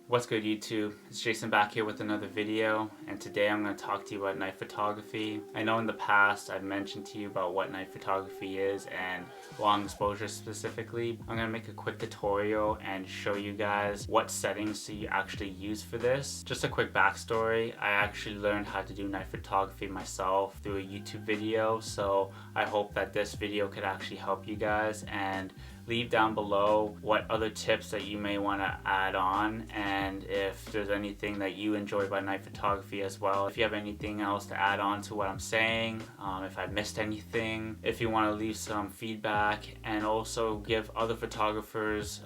What's good, YouTube? It's Jason back here with another video, and today I'm going to talk to you about night photography. I know in the past I've mentioned to you about what night photography is and long exposure specifically. I'm going to make a quick tutorial and show you guys what settings do you actually use for this. Just a quick backstory, I actually learned how to do night photography myself through a YouTube video, so I hope that this video could actually help you guys, and leave down below what other tips that you may want to add on, and if there's anything that you enjoy about night photography as well. If you have anything else to add on to what I'm saying, if I missed anything, if you want to leave some feedback, and also give other photographers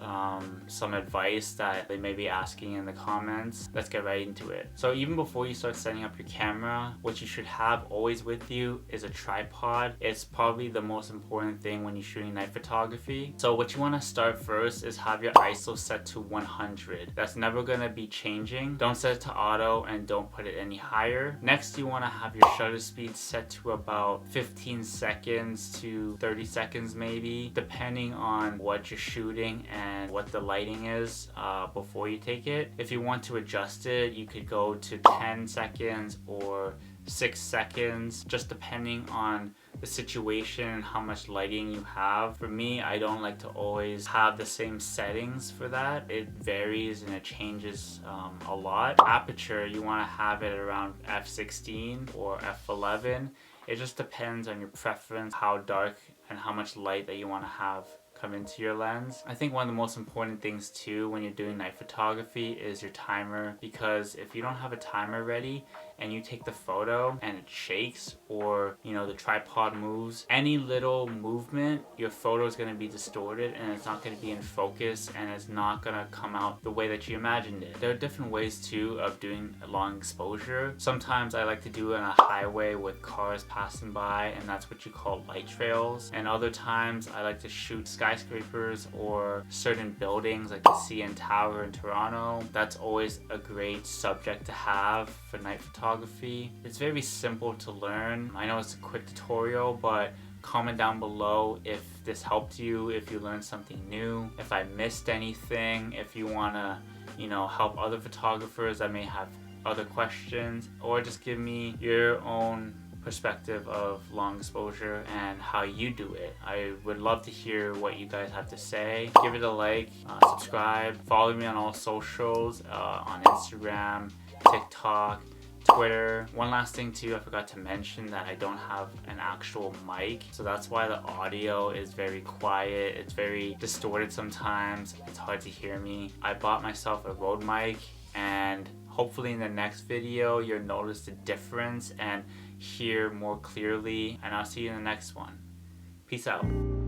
some advice that they may be asking in the comments. Let's get right into it. So even before you start setting up your camera, what you should have always with you is a tripod. It's probably the most important thing when you're shooting night photography. So what you want to start first is have your ISO set to 100. That's never going to be changing. Don't set it to auto and don't put it any higher. Next, you want to have your shutter speed set to about 15 seconds to 30 seconds maybe, depending on what you're shooting and what the lighting is before you take it. If you want to adjust it, you could go to 10 seconds or 6 seconds, just depending on the situation and how much lighting you have. For me, I don't like to always have the same settings for that. It varies and it changes a lot. Aperture, you want to have it around f16 or f11. It just depends on your preference, how dark and how much light that you want to have come into your lens. I think one of the most important things too when you're doing night photography is your timer, because if you don't have a timer ready and you take the photo and it shakes, or the tripod moves, any little movement, your photo is going to be distorted and it's not going to be in focus and it's not going to come out the way that you imagined it. There are different ways too of doing a long exposure. Sometimes I like to do it on a highway with cars passing by, and that's what you call light trails. And other times I like to shoot skyscrapers or certain buildings like the CN Tower in Toronto. That's always a great subject to have for night photography. It's very simple to learn. I know it's a quick tutorial, but comment down below if this helped you, if you learned something new, if I missed anything, if you want to help other photographers that may have other questions, or just give me your own perspective of long exposure and how you do it. I would love to hear what you guys have to say. Give it a like, subscribe, follow me on all socials, on Instagram, TikTok, Twitter. One last thing too, I forgot to mention that I don't have an actual mic, so that's why the audio is very quiet. It's very distorted sometimes. It's hard to hear me. I bought myself a Rode mic, and hopefully in the next video you'll notice the difference and hear more clearly, and I'll see you in the next one. Peace out.